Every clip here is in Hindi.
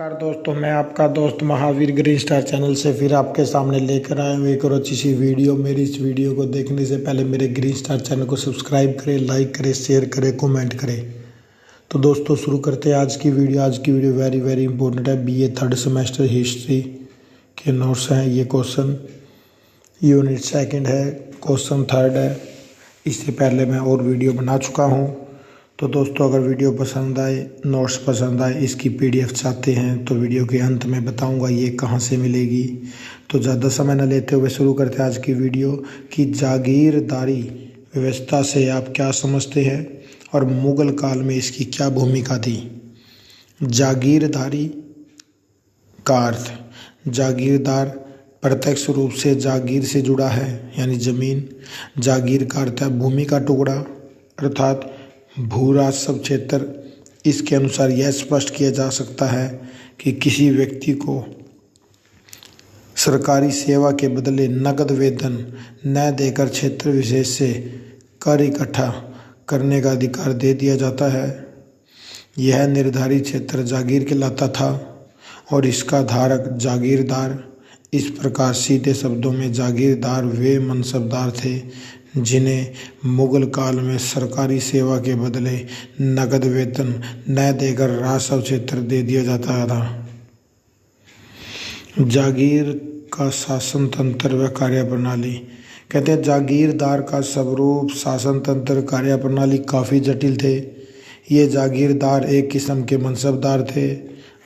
नमस्कार दोस्तों, मैं आपका दोस्त महावीर ग्रीन स्टार चैनल से फिर आपके सामने लेकर आया हूँ एक और अच्छी सी वीडियो। मेरी इस वीडियो को देखने से पहले मेरे ग्रीन स्टार चैनल को सब्सक्राइब करें, लाइक करें, शेयर करें, कमेंट करें। तो दोस्तों शुरू करते हैं आज की वीडियो। आज की वीडियो वेरी वेरी इंपॉर्टेंट है। बीए थर्ड सेमेस्टर हिस्ट्री के नोट्स हैं। ये क्वेश्चन यूनिट सेकेंड है, क्वेश्चन थर्ड है। इससे पहले मैं और वीडियो बना चुका हूँ। तो दोस्तों अगर वीडियो पसंद आए, नोट्स पसंद आए, इसकी पीडीएफ चाहते हैं तो वीडियो के अंत में बताऊंगा ये कहाँ से मिलेगी। तो ज़्यादा समय न लेते हुए शुरू करते हैं आज की वीडियो कि जागीरदारी व्यवस्था से आप क्या समझते हैं और मुगल काल में इसकी क्या भूमिका थी। जागीरदारी का अर्थ, जागीरदार प्रत्यक्ष रूप से जागीर से जुड़ा है यानी जमीन। जागीर का अर्थ है भूमि का टुकड़ा अर्थात भूराजस्व क्षेत्र। इसके अनुसार यह स्पष्ट किया जा सकता है कि किसी व्यक्ति को सरकारी सेवा के बदले नकद वेतन न देकर क्षेत्र विशेष से कर इकट्ठा करने का अधिकार दे दिया जाता है। यह निर्धारित क्षेत्र जागीर कहलाता था और इसका धारक जागीरदार। इस प्रकार सीधे शब्दों में जागीरदार वे मनसबदार थे जिन्हें मुगल काल में सरकारी सेवा के बदले नकद वेतन न देकर राजस्व क्षेत्र दे दिया जाता था। जागीर का शासन तंत्र व कार्यप्रणाली, कहते हैं जागीरदार का स्वरूप, शासन तंत्र, कार्यप्रणाली काफ़ी जटिल थे। ये जागीरदार एक किस्म के मनसबदार थे।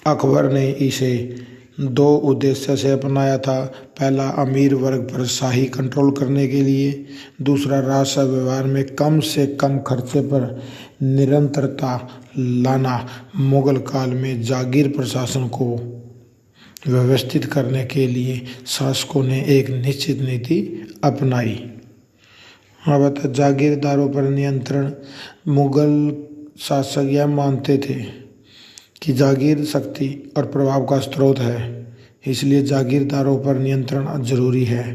अकबर ने इसे दो उद्देश्य से अपनाया था। पहला अमीर वर्ग पर शाही कंट्रोल करने के लिए, दूसरा राजस्व व्यवहार में कम से कम खर्चे पर निरंतरता लाना। मुगल काल में जागीर प्रशासन को व्यवस्थित करने के लिए शासकों ने एक निश्चित नीति अपनाई। अब जागीरदारों पर नियंत्रण, मुगल शासक यह मानते थे कि जागीर शक्ति और प्रभाव का स्रोत है, इसलिए जागीरदारों पर नियंत्रण जरूरी है।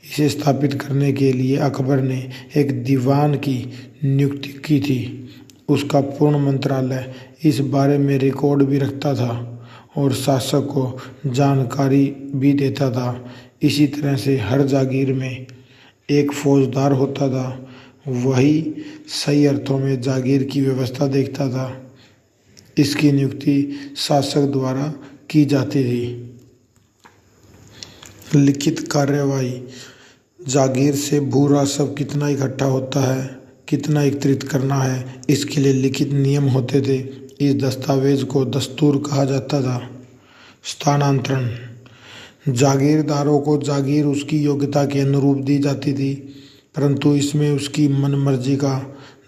इसे स्थापित करने के लिए अकबर ने एक दीवान की नियुक्ति की थी। उसका पूर्ण मंत्रालय इस बारे में रिकॉर्ड भी रखता था और शासक को जानकारी भी देता था। इसी तरह से हर जागीर में एक फौजदार होता था, वही सही अर्थों में जागीर की व्यवस्था देखता था। इसकी नियुक्ति शासक द्वारा की जाती थी। लिखित कार्यवाही, जागीर से भू राजस्व कितना इकट्ठा होता है, कितना एकत्रित करना है, इसके लिए लिखित नियम होते थे। इस दस्तावेज को दस्तूर कहा जाता था। स्थानांतरण, जागीरदारों को जागीर उसकी योग्यता के अनुरूप दी जाती थी, परंतु इसमें उसकी मनमर्जी का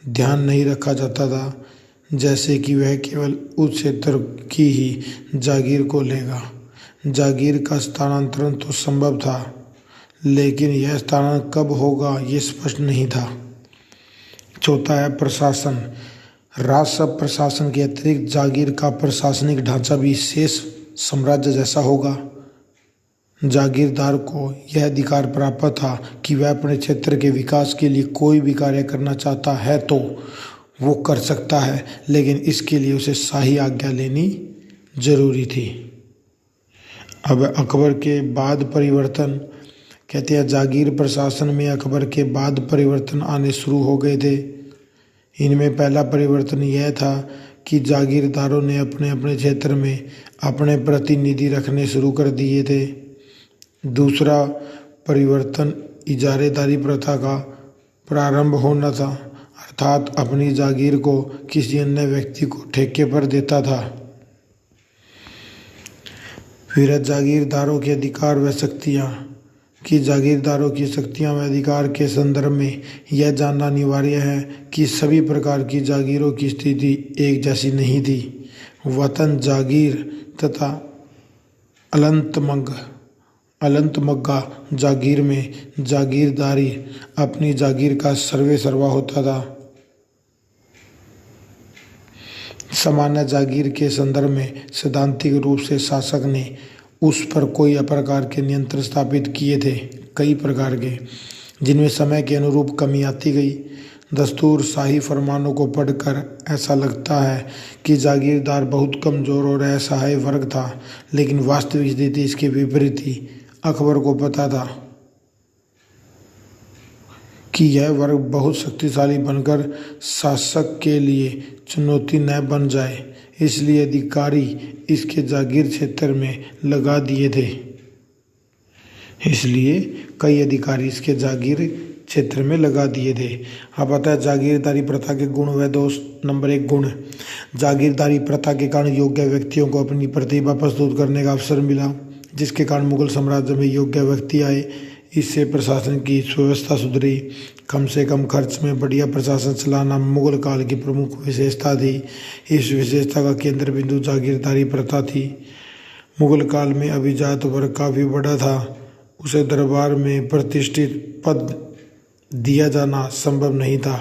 ध्यान नहीं रखा जाता था, जैसे कि वह केवल उस क्षेत्र की ही जागीर को लेगा। जागीर का स्थानांतरण तो संभव था, लेकिन यह स्थानांतरण कब होगा ये स्पष्ट नहीं था। चौथा है प्रशासन। राजस्व प्रशासन के अतिरिक्त जागीर का प्रशासनिक ढांचा भी शेष साम्राज्य जैसा होगा। जागीरदार को यह अधिकार प्राप्त था कि वह अपने क्षेत्र के विकास के लिए कोई भी कार्य करना चाहता है तो वो कर सकता है, लेकिन इसके लिए उसे शाही आज्ञा लेनी जरूरी थी। अब अकबर के बाद परिवर्तन, कहते हैं जागीर प्रशासन में अकबर के बाद परिवर्तन आने शुरू हो गए थे। इनमें पहला परिवर्तन यह था कि जागीरदारों ने अपने अपने क्षेत्र में अपने प्रतिनिधि रखने शुरू कर दिए थे। दूसरा परिवर्तन इजारेदारी प्रथा का प्रारंभ होना था, अर्थात अपनी जागीर को किसी अन्य व्यक्ति को ठेके पर देता था। फिर जागीरदारों के अधिकार व शक्तियाँ, कि जागीरदारों की शक्तियाँ व अधिकार के संदर्भ में यह जानना अनिवार्य है कि सभी प्रकार की जागीरों की स्थिति एक जैसी नहीं थी। वतन जागीर तथा अलंतमग्गा जागीर में जागीरदारी अपनी जागीर का सर्वे सर्वा होता था। सामान्य जागीर के संदर्भ में सैद्धांतिक रूप से शासक ने उस पर कोई प्रकार के नियंत्रण स्थापित किए थे, कई प्रकार के, जिनमें समय के अनुरूप कमी आती गई। दस्तूर शाही फरमानों को पढ़कर ऐसा लगता है कि जागीरदार बहुत कमज़ोर और असहाय वर्ग था, लेकिन वास्तविक स्थिति इसके विपरीत थी। अकबर को पता था कि यह वर्ग बहुत शक्तिशाली बनकर शासक के लिए चुनौती न बन जाए, इसलिए अधिकारी इसके जागीर क्षेत्र में लगा दिए थे। इसलिए कई अधिकारी इसके जागीर क्षेत्र में लगा दिए थे। अब आता है जागीरदारी प्रथा के गुण व दोष। नंबर 1 गुण। जागीरदारी प्रथा के कारण योग्य व्यक्तियों को अपनी प्रतिभा प्रस्तुत करने का अवसर मिला, जिसके कारण मुगल साम्राज्य में योग्य व्यक्ति आए। इससे प्रशासन की सुव्यवस्था सुधरी। कम से कम खर्च में बढ़िया प्रशासन चलाना मुगल काल की प्रमुख विशेषता थी। इस विशेषता का केंद्र बिंदु जागीरदारी प्रथा थी। मुगल काल में अभिजात वर्ग काफ़ी बड़ा था, उसे दरबार में प्रतिष्ठित पद दिया जाना संभव नहीं था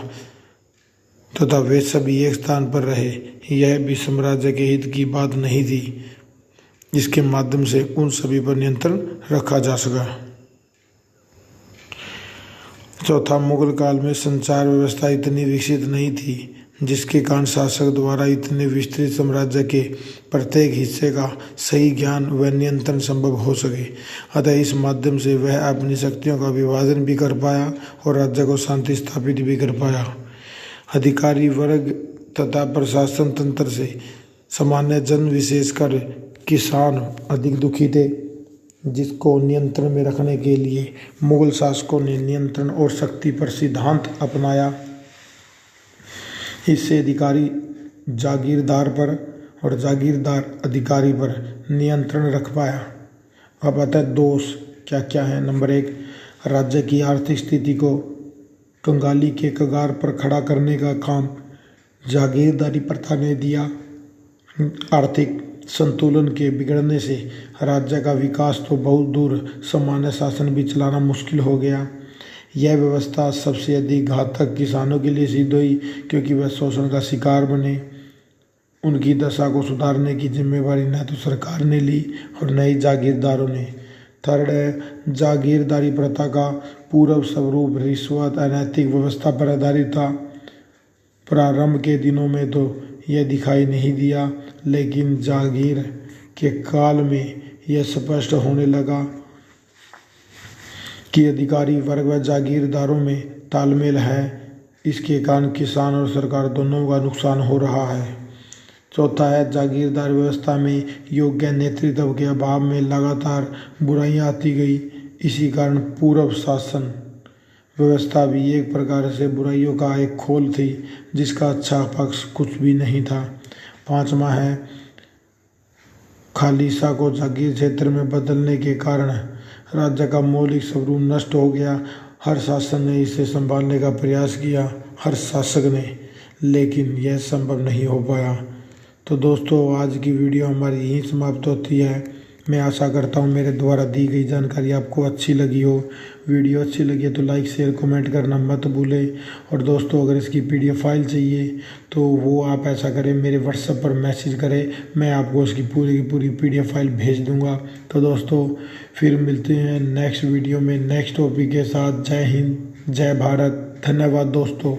तथा वे सभी एक स्थान पर रहे। यह भी साम्राज्य के हित की बात नहीं थी, जिसके माध्यम से उन सभी पर नियंत्रण रखा जा सका। चौथा, मुगल काल में संचार व्यवस्था इतनी विकसित नहीं थी, जिसके कारण शासक द्वारा इतने विस्तृत साम्राज्य के प्रत्येक हिस्से का सही ज्ञान व नियंत्रण संभव हो सके। अतः इस माध्यम से वह अपनी शक्तियों का विभाजन भी कर पाया और राज्य को शांति स्थापित भी कर पाया। अधिकारी वर्ग तथा प्रशासन तंत्र से सामान्य जन विशेषकर किसान अधिक दुखी थे, जिसको नियंत्रण में रखने के लिए मुगल शासकों ने नियंत्रण और शक्ति पर सिद्धांत अपनाया। इससे अधिकारी जागीरदार पर और जागीरदार अधिकारी पर नियंत्रण रख पाया। अब आता है दोष क्या क्या है। नंबर 1, राज्य की आर्थिक स्थिति को कंगाली के कगार पर खड़ा करने का काम जागीरदारी प्रथा ने दिया। आर्थिक संतुलन के बिगड़ने से राज्य का विकास तो बहुत दूर, सामान्य शासन भी चलाना मुश्किल हो गया। यह व्यवस्था सबसे अधिक घातक किसानों के लिए सिद्ध हुई, क्योंकि वह शोषण का शिकार बने। उनकी दशा को सुधारने की जिम्मेवारी न तो सरकार ने ली और न ही जागीरदारों ने। थर्ड है, जागीरदारी प्रथा का पूर्व स्वरूप रिश्वत अनैतिक व्यवस्था पर आधारित था। प्रारंभ के दिनों में तो यह दिखाई नहीं दिया, लेकिन जागीर के काल में यह स्पष्ट होने लगा कि अधिकारी वर्ग व जागीरदारों में तालमेल है। इसके कारण किसान और सरकार दोनों का नुकसान हो रहा है। चौथा है, जागीरदार व्यवस्था में योग्य नेतृत्व के अभाव में लगातार बुराइयां आती गई। इसी कारण पूर्व शासन व्यवस्था भी एक प्रकार से बुराइयों का एक खोल थी, जिसका अच्छा पक्ष कुछ भी नहीं था। पांचवा है, खालिसा को जागीर क्षेत्र में बदलने के कारण राज्य का मौलिक स्वरूप नष्ट हो गया। हर शासन ने इसे संभालने का प्रयास किया, हर शासक ने, लेकिन यह संभव नहीं हो पाया। तो दोस्तों, आज की वीडियो हमारी यहीं समाप्त होती है। मैं आशा करता हूँ मेरे द्वारा दी गई जानकारी आपको अच्छी लगी हो। वीडियो अच्छी लगी है तो लाइक शेयर कमेंट करना मत भूलें। और दोस्तों, अगर इसकी PDF फाइल चाहिए तो वो आप ऐसा करें, मेरे WhatsApp पर मैसेज करें, मैं आपको उसकी पूरी की पूरी PDF फाइल भेज दूँगा। तो दोस्तों, फिर मिलते हैं नेक्स्ट वीडियो में नेक्स्ट टॉपिक के साथ। जय हिंद, जय भारत, धन्यवाद दोस्तों।